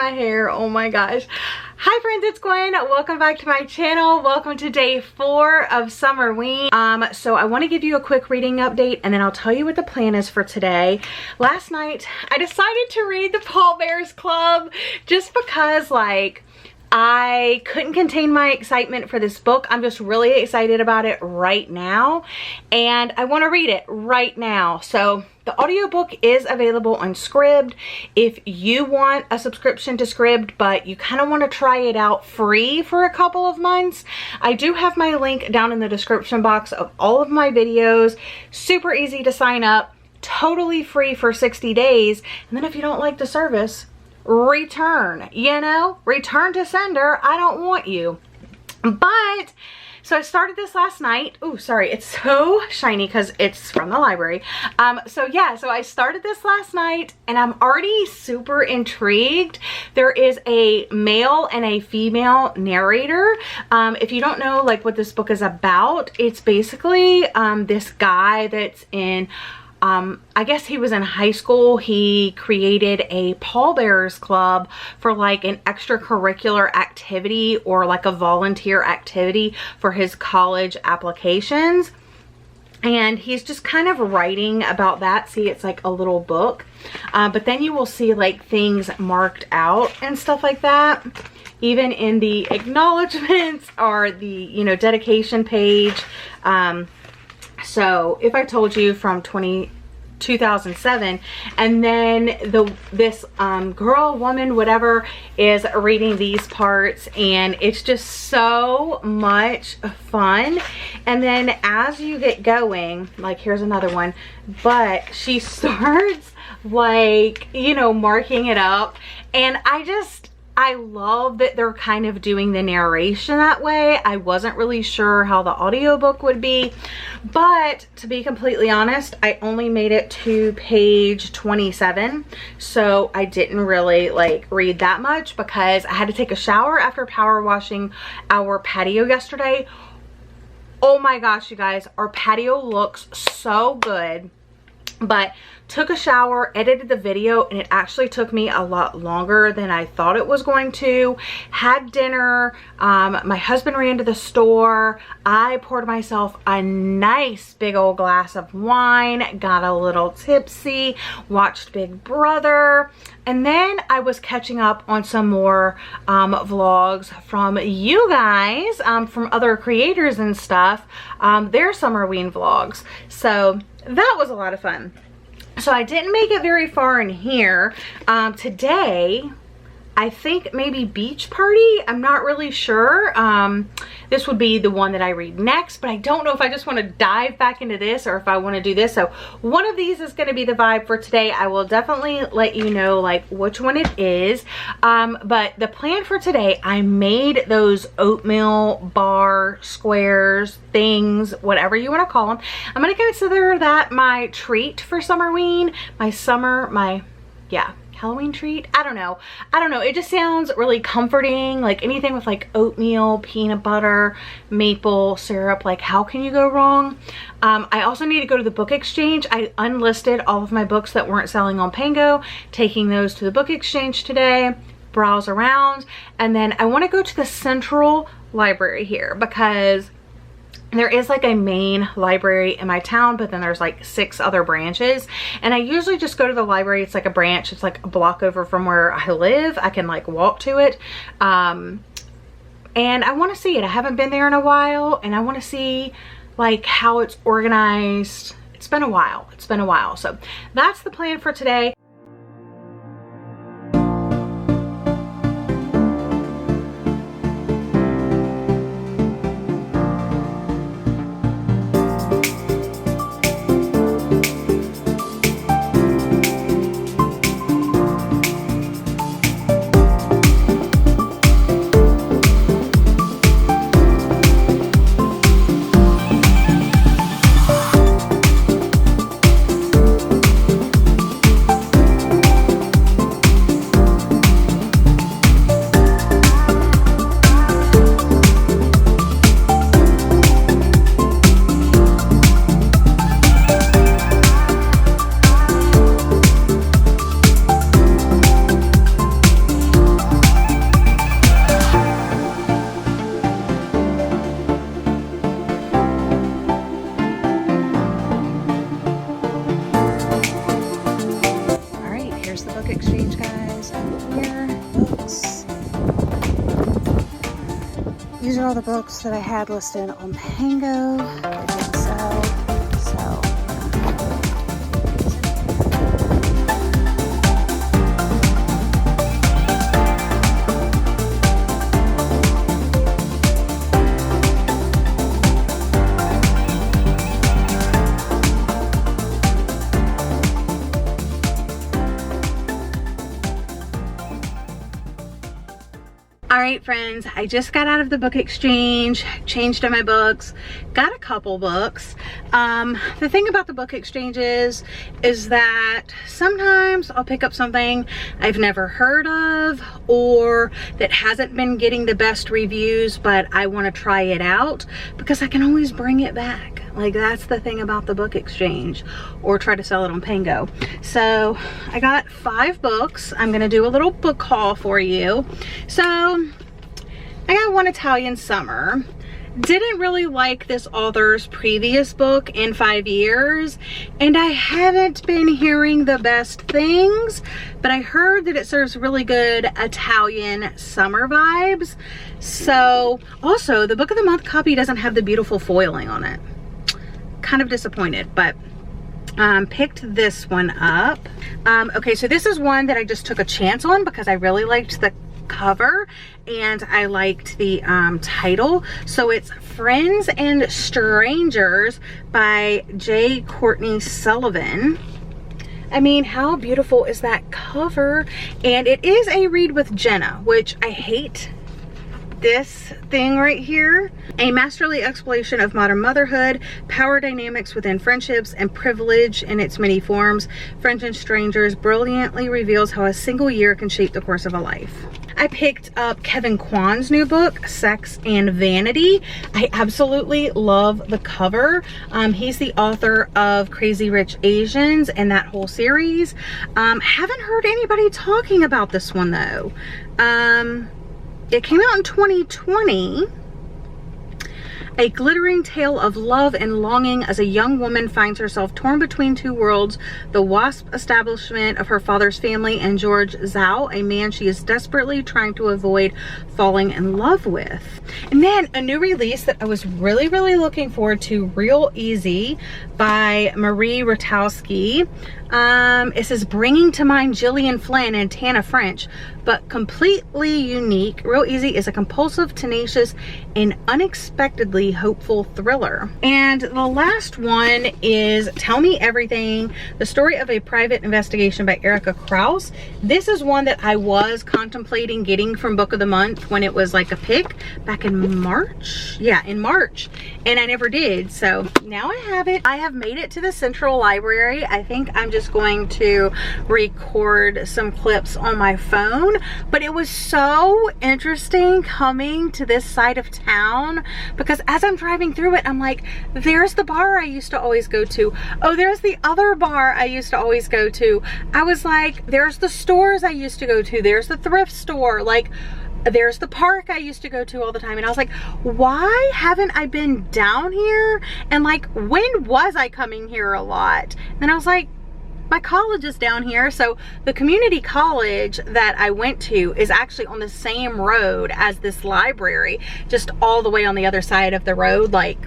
my hair. Oh my gosh. Hi friends, it's Gwen. Welcome back to my channel. Welcome to day 4 of Summerween. So I want to give you a quick reading update and then I'll tell you what the plan is for today. Last night I decided to read the Pallbearers Club just because like I couldn't contain my excitement for this book. I'm just really excited about it right now and I want to read it right now. So the audiobook is available on Scribd. If you want a subscription to Scribd but you kind of want to try it out free for a couple of months, I do have my link down in the description box of all of my videos. Super easy to sign up, totally free for 60 days, and then if you don't like the service, return, return to sender. I don't want you. But so I started this last night. Oh, sorry, it's so shiny because it's from the library. So I started this last night and I'm already super intrigued. There is a male and a female narrator. If you don't know like what this book is about, it's basically this guy that's in I guess he was in high school. He created a Pallbearers Club for like an extracurricular activity or like a volunteer activity for his college applications. And he's just kind of writing about that. See, it's like a little book. But then you will see like things marked out and stuff like that. Even in the acknowledgements or the, dedication page. So if I told you from 2007, and then this girl, woman, whatever, is reading these parts and it's just so much fun. And then as you get going, like here's another one, but she starts like, marking it up, and I love that they're kind of doing the narration that way. I wasn't really sure how the audiobook would be, but to be completely honest, I only made it to page 27, so I didn't really like read that much because I had to take a shower after power washing our patio yesterday. Oh my gosh, you guys, our patio looks so good. But took a shower, edited the video, and it actually took me a lot longer than I thought it was going to. Had dinner, my husband ran to the store, I poured myself a nice big old glass of wine, got a little tipsy, watched Big Brother, and then I was catching up on some more vlogs from you guys, from other creators and stuff, their Summerween vlogs. So that was a lot of fun. So I didn't make it very far in here. Today, I think maybe Beach Party. I'm not really sure. This would be the one that I read next, but I don't know if I just want to dive back into this or if I want to do this. So one of these is going to be the vibe for today. I will definitely let you know like which one it is. But the plan for today, I made those oatmeal bar squares, things, whatever you want to call them. I'm going to consider that my treat for Summerween, Halloween treat. I don't know. It just sounds really comforting. Like anything with like oatmeal, peanut butter, maple syrup, like how can you go wrong? I also need to go to the book exchange. I unlisted all of my books that weren't selling on Pango, taking those to the book exchange today, browse around, and then I want to go to the central library here because there is like a main library in my town, but then there's like 6 other branches, and I usually just go to the library. It's like a branch, it's like a block over from where I live. I can like walk to it, and I want to see it. I haven't been there in a while, and I want to see like how it's organized. It's been a while. So that's the plan for today. these are all the books that I had listed on Pango that didn't sell. So alright friends, I just got out of the book exchange, changed in my books, got a couple books. The thing about the book exchanges is that sometimes I'll pick up something I've never heard of or that hasn't been getting the best reviews, but I want to try it out because I can always bring it back. Like, that's the thing about the book exchange, or try to sell it on Pango. So I got 5 books. I'm gonna do a little book haul for you. So I got One Italian Summer. Didn't really like this author's previous book in 5 years, and I haven't been hearing the best things, but I heard that it serves really good Italian summer vibes. So also the book of the month copy doesn't have the beautiful foiling on it. Kind of disappointed, but picked this one up. Okay, so this is one that I just took a chance on because I really liked the cover and I liked the title. So it's Friends and Strangers by J. Courtney Sullivan. I mean, how beautiful is that cover? And it is a read with Jenna, which I hate this thing right here. A masterly exploration of modern motherhood, power dynamics within friendships, and privilege in its many forms. Friends and Strangers brilliantly reveals how a single year can shape the course of a life. I picked up Kevin Kwan's new book, Sex and Vanity. I absolutely love the cover. He's the author of Crazy Rich Asians and that whole series. Haven't heard anybody talking about this one though. It came out in 2020. A glittering tale of love and longing as a young woman finds herself torn between two worlds, the WASP establishment of her father's family and George Zhao, a man she is desperately trying to avoid falling in love with. And then a new release that I was really looking forward to, Real Easy by Marie Rutowski. It says, bringing to mind Gillian Flynn and Tana French, but completely unique. Real Easy is a compulsive, tenacious, and unexpectedly hopeful thriller. And the last one is Tell Me Everything, the story of a private investigation by Erica Krause. This is one that I was contemplating getting from Book of the Month when it was like a pick back in March. Yeah, in March. And I never did. So now I have it. I have made it to the Central Library. I think I'm just going to record some clips on my phone, but it was so interesting coming to this side of town because as I'm driving through it, I'm like, there's the bar I used to always go to. Oh, there's the other bar I used to always go to. I was like, there's the stores I used to go to. There's the thrift store. Like, there's the park I used to go to all the time. And I was like, why haven't I been down here? And like, when was I coming here a lot? And I was like, my college is down here. So the community college that I went to is actually on the same road as this library, just all the way on the other side of the road. Like,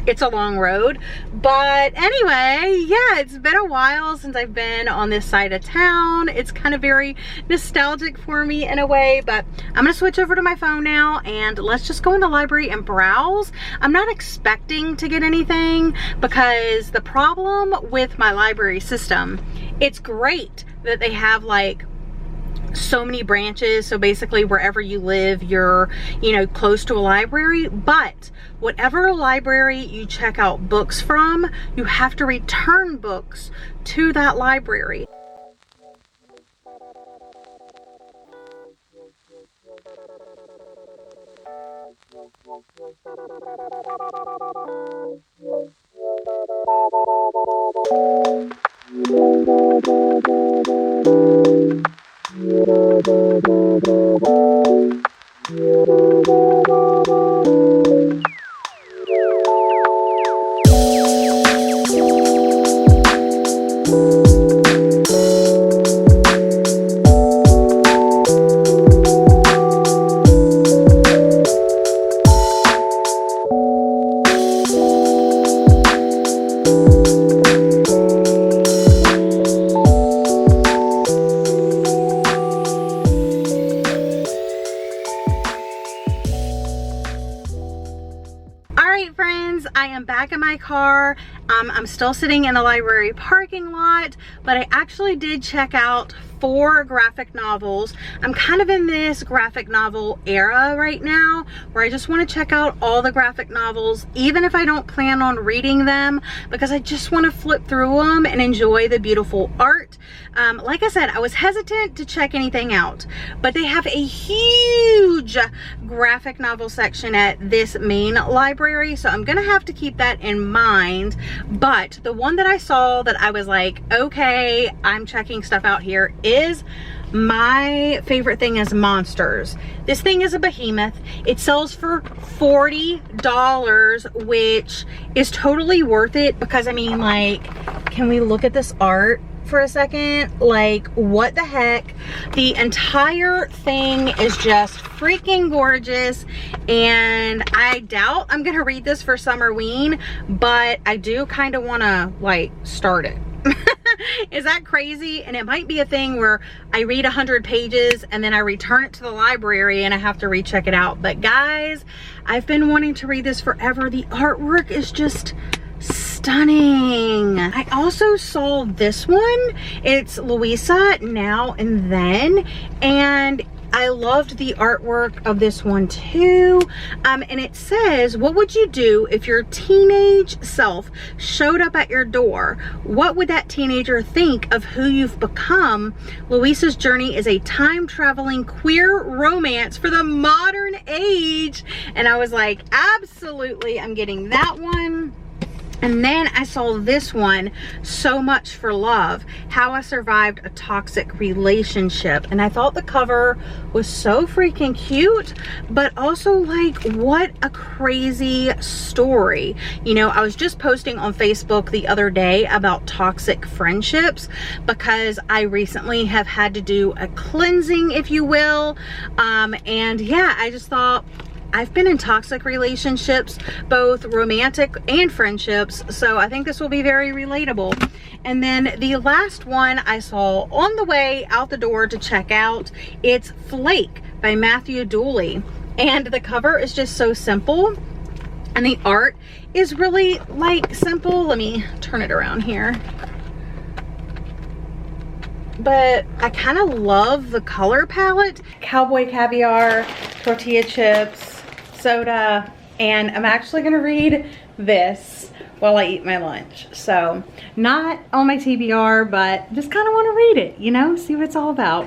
it's a long road. But anyway, yeah, it's been a while since I've been on this side of town. It's kind of very nostalgic for me in a way, but I'm gonna switch over to my phone now and let's just go in the library and browse. I'm not expecting to get anything because the problem with my library system, it's great that they have like so many branches, so basically wherever you live you're, you know, close to a library, but whatever library you check out books from, you have to return books to that library. I am back in my car. I'm still sitting in the library parking lot, but I actually did check out 4 graphic novels. I'm kind of in this graphic novel era right now where I just want to check out all the graphic novels, even if I don't plan on reading them, because I just want to flip through them and enjoy the beautiful art. Like I said, I was hesitant to check anything out, but they have a huge graphic novel section at this main library, so I'm gonna have to keep that in mind. But the one that I saw that I was like, okay, I'm checking stuff out here, is my favorite thing is Monsters. This thing is a behemoth. It sells for $40, which is totally worth it, because I mean, like, can we look at this art for a second? Like, what the heck? The entire thing is just freaking gorgeous, and I doubt I'm gonna read this for Summerween, but I do kind of want to like start it. Is that crazy? And it might be a thing where I read 100 pages and then I return it to the library and I have to recheck it out. But guys, I've been wanting to read this forever. The artwork is just stunning. I also saw this one. It's Louisa Now and Then, and I loved the artwork of this one too. And it says, what would you do if your teenage self showed up at your door? What would that teenager think of who you've become? Louisa's journey is a time-traveling queer romance for the modern age. And I was like, absolutely, I'm getting that one. And then I saw this one, So Much for Love, How I Survived a Toxic Relationship. And I thought the cover was so freaking cute, but also like, what a crazy story. You know, I was just posting on Facebook the other day about toxic friendships, because I recently have had to do a cleansing, if you will. And yeah, I just thought, I've been in toxic relationships, both romantic and friendships, so I think this will be very relatable. And then the last one I saw on the way out the door to check out, it's Flake by Matthew Dooley. And the cover is just so simple, and the art is really like simple. Let me turn it around here. But I kind of love the color palette. Cowboy caviar, tortilla chips, soda, and I'm actually gonna read this while I eat my lunch. So not on my TBR, but just kind of want to read it, you know, see what it's all about.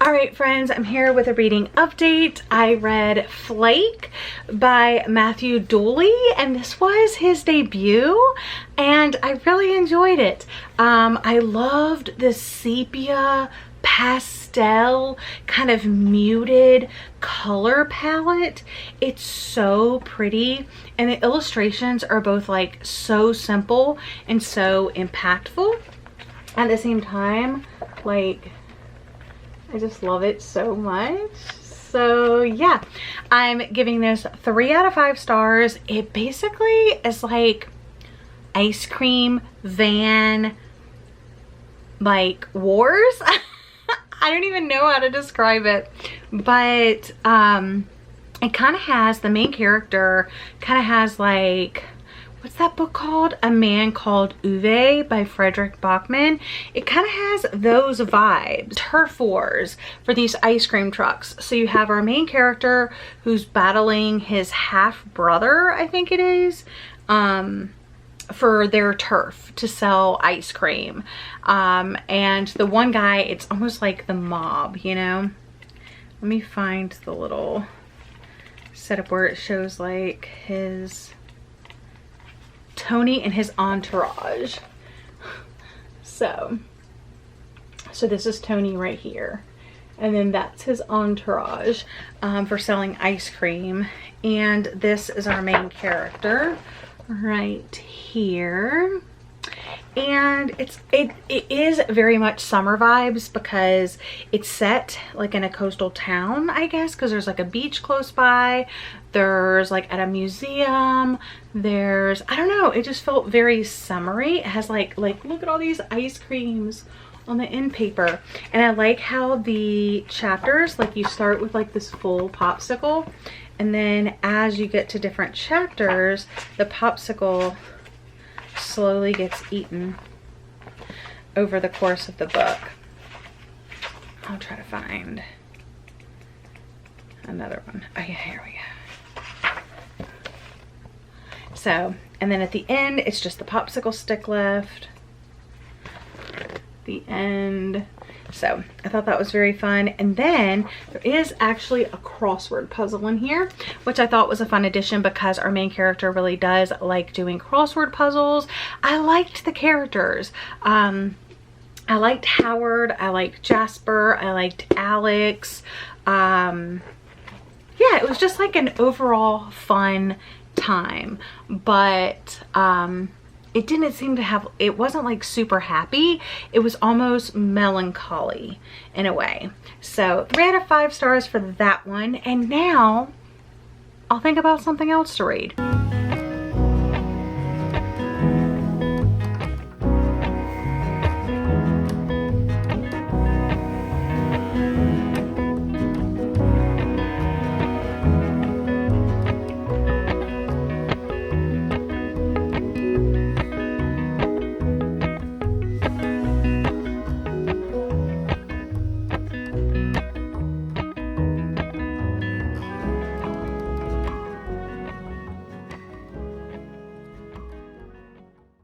Alright friends, I'm here with a reading update. I read Flake by Matthew Dooley, and this was his debut, and I really enjoyed it. I loved the sepia pastel kind of muted color palette. It's so pretty, and the illustrations are both like so simple and so impactful at the same time. Like, I just love it so much. So yeah, I'm giving this 3 out of 5 stars. It basically is like ice cream van like wars. I don't even know how to describe it, but it kind of has, the main character kind of has like what's that book called? A Man Called Ove by Frederick Bachman. It kind of has those vibes. Turf wars for these ice cream trucks. So you have our main character who's battling his half brother, I think it is, for their turf to sell ice cream. And the one guy, it's almost like the mob, you know? Let me find the little setup where it shows like his Tony and his entourage. So this is Tony right here, and then that's his entourage for selling ice cream, and this is our main character right here. And it is very much summer vibes because it's set like in a coastal town, I guess, because there's like a beach close by, there's like at a museum, there's, I don't know, it just felt very summery. It has like look at all these ice creams on the end paper. And I like how the chapters, like you start with like this full popsicle, and then as you get to different chapters, the popsicle slowly gets eaten over the course of the book. I'll try to find another one. Oh yeah, here we go. So, and then at the end, it's just the popsicle stick left. The end. So I thought that was very fun. And then there is actually a crossword puzzle in here, which I thought was a fun addition because our main character really does like doing crossword puzzles. I liked the characters. I liked Howard, I liked Jasper, I liked Alex. Yeah, it was just like an overall fun time, but it didn't seem to have, it wasn't like super happy. It was almost melancholy in a way. So 3 out of 5 stars for that one. And now I'll think about something else to read.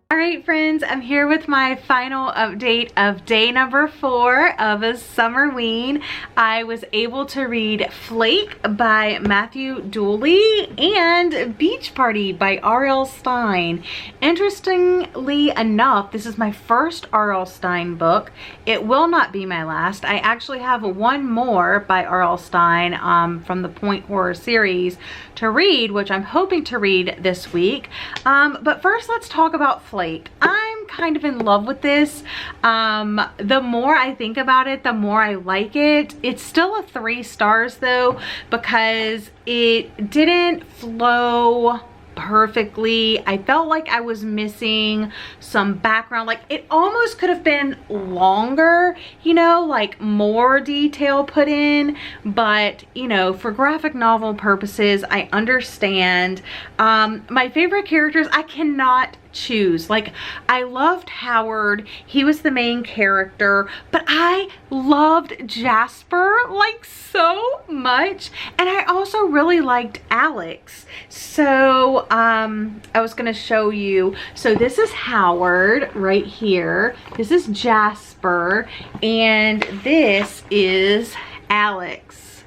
Alright friends, I'm here with my final update of day number 4 of a Summerween. I was able to read Flake by Matthew Dooley and Beach Party by R.L. Stine. Interestingly enough, this is my first R.L. Stine book. It will not be my last. I actually have one more by R.L. Stine from the Point Horror series to read, which I'm hoping to read this week. But first, let's talk about Flake. I'm kind of in love with this. The more I think about it, the more I like it. It's still a 3 stars though, because it didn't flow perfectly. I felt like I was missing some background. Like it almost could have been longer, you know, like more detail put in, but you know, for graphic novel purposes, I understand. My favorite characters, I cannot choose. Like I loved Howard, he was the main character, but I loved Jasper like so much, and I also really liked Alex. So I was gonna show you. So this is Howard right here, this is Jasper, and this is Alex.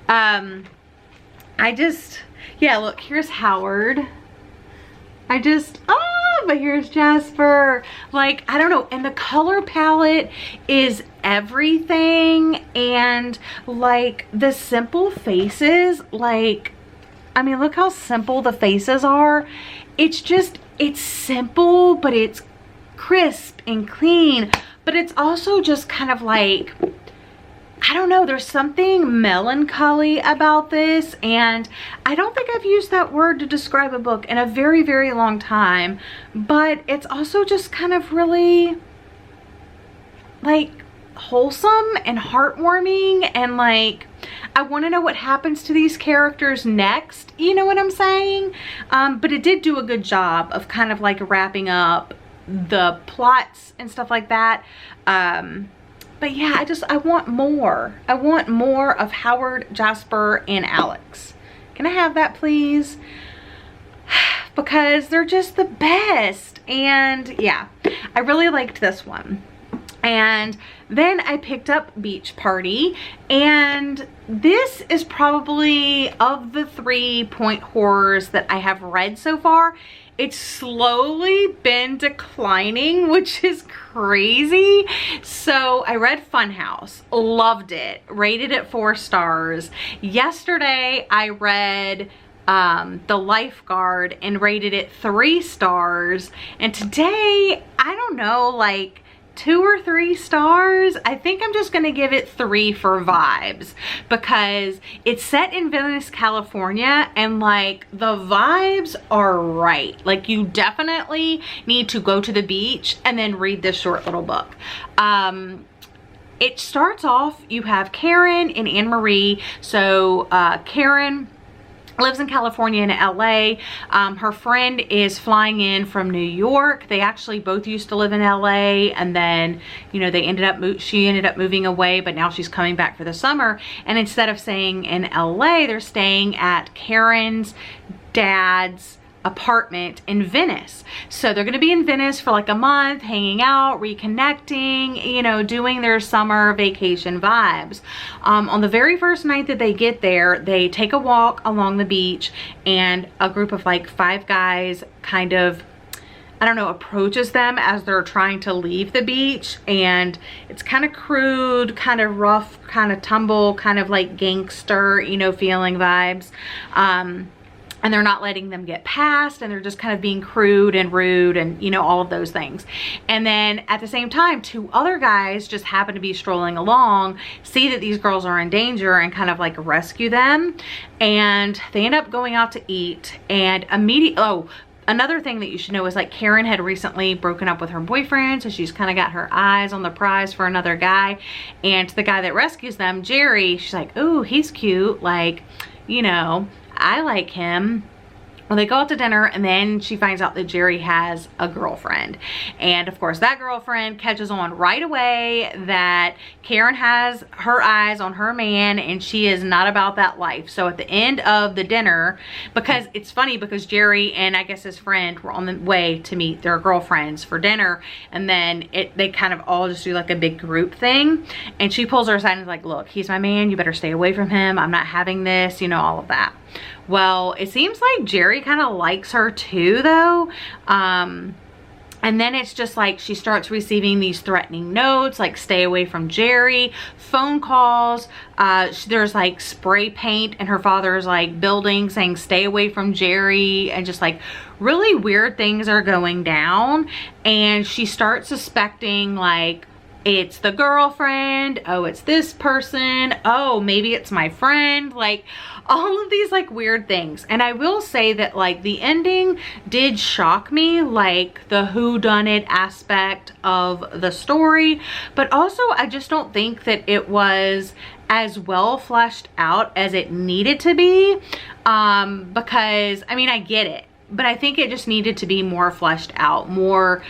Yeah, look, here's Howard. But here's Jasper. Like, I don't know. And the color palette is everything. And like the simple faces, like, I mean, look how simple the faces are. It's just, it's simple, but it's crisp and clean. But it's also just kind of like, I don't know, there's something melancholy about this, and I don't think I've used that word to describe a book in a very, very long time, but it's also just kind of really like wholesome and heartwarming, and like I want to know what happens to these characters next. You know what I'm saying? But it did do a good job of kind of like wrapping up the plots and stuff like that. But yeah, I want more. I want more of Howard, Jasper, and Alex. Can I have that, please? Because they're just the best. And yeah, I really liked this one. And then I picked up Beach Party, and this is probably, of the 3-point horrors that I have read so far, it's slowly been declining, which is crazy. So I read Funhouse, loved it, rated it 4 stars. Yesterday I read The Lifeguard and rated it 3 stars. And today, I don't know, like 2 or 3 stars. I think I'm just gonna give it 3 for vibes, because it's set in Venice, California, and like the vibes are right. Like you definitely need to go to the beach and then read this short little book. It starts off, you have Karen and Anne Marie. So Karen lives in California and LA. Her friend is flying in from New York. They actually both used to live in LA, and then, you know, she ended up moving away, but now she's coming back for the summer. And instead of staying in LA, they're staying at Karen's dad's apartment in Venice. So they're going to be in Venice for like a month, hanging out, reconnecting, you know, doing their summer vacation vibes. On the very first night that they get there, they take a walk along the beach, and a group of like 5 guys kind of, I don't know, approaches them as they're trying to leave the beach. And it's kind of crude, kind of rough, kind of tumble, kind of like gangster, you know, feeling vibes. And they're not letting them get past, and they're just kind of being crude and rude and, you know, all of those things. And then at the same time, 2 other guys just happen to be strolling along, see that these girls are in danger, and kind of like rescue them. And they end up going out to eat, and another thing that you should know is like Karen had recently broken up with her boyfriend, so she's kind of got her eyes on the prize for another guy. And to the guy that rescues them, Jerry, she's like, "Ooh, he's cute, like, you know, I like him." Well, they go out to dinner, and then she finds out that Jerry has a girlfriend. And of course, that girlfriend catches on right away that Karen has her eyes on her man, and she is not about that life. So at the end of the dinner, because it's funny, because Jerry and I guess his friend were on the way to meet their girlfriends for dinner, and then they kind of all just do like a big group thing. And she pulls her aside and is like, "Look, he's my man, you better stay away from him. I'm not having this," you know, all of that. Well, it seems like Jerry kind of likes her too, though. And then it's just like she starts receiving these threatening notes, like stay away from Jerry, phone calls. There's like spray paint in her father's like building saying stay away from Jerry, and just like really weird things are going down. And she starts suspecting like, it's the girlfriend, oh, it's this person, oh, maybe it's my friend, like all of these like weird things. And I will say that like the ending did shock me, like the whodunit aspect of the story, but also I just don't think that it was as well fleshed out as it needed to be, because I mean, I get it, but I think it just needed to be more fleshed out, more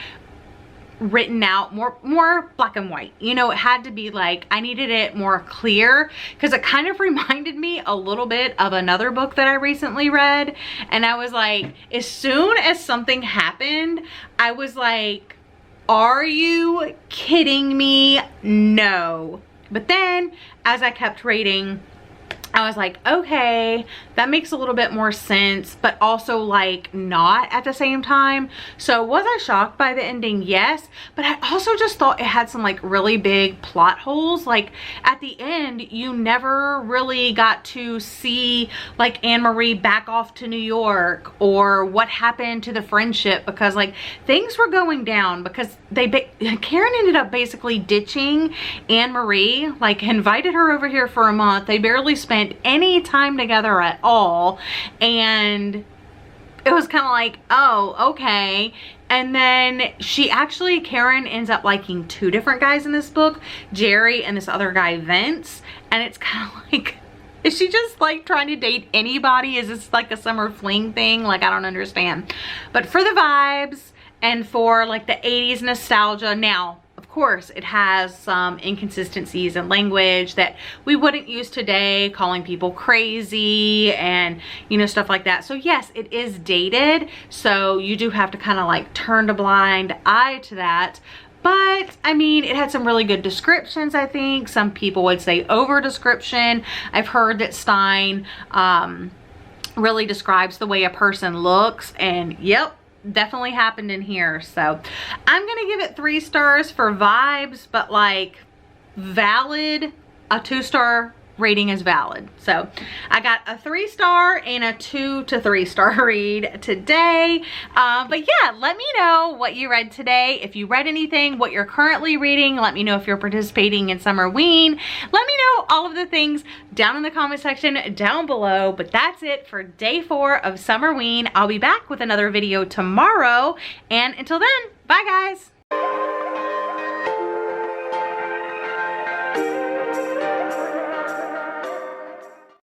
written out, more black and white. You know, it had to be like, I needed it more clear, because it kind of reminded me a little bit of another book that I recently read. And I was like, as soon as something happened, I was like, are you kidding me? No. But then as I kept reading, I was like, okay, that makes a little bit more sense, but also like not at the same time. So was I shocked by the ending? Yes, but I also just thought it had some like really big plot holes. Like at the end, you never really got to see like Anne Marie back off to New York, or what happened to the friendship, because like things were going down, because Karen ended up basically ditching Anne Marie, like invited her over here for a month. They barely spent any time together at all, and it was kind of like, oh, okay. And then Karen ends up liking 2 different guys in this book, Jerry and this other guy, Vince. And it's kind of like, Is she just like trying to date anybody? Is this like a summer fling thing? Like, I don't understand. But for the vibes and for like the 80s nostalgia, now, of course, it has some inconsistencies in language that we wouldn't use today, calling people crazy and, you know, stuff like that. So yes, it is dated. So you do have to kind of like turn a blind eye to that. But I mean, it had some really good descriptions, I think. Some people would say over description. I've heard that Stein really describes the way a person looks, and yep, definitely happened in here. So I'm gonna give it 3 stars for vibes, but like valid, a 2-star rating is valid. So I got a 3-star and a 2 to 3-star read today. But yeah, let me know what you read today. If you read anything, what you're currently reading. Let me know if you're participating in Summerween. Let me know all of the things down in the comment section down below. But that's it for day 4 of Summerween. I'll be back with another video tomorrow. And until then, bye guys.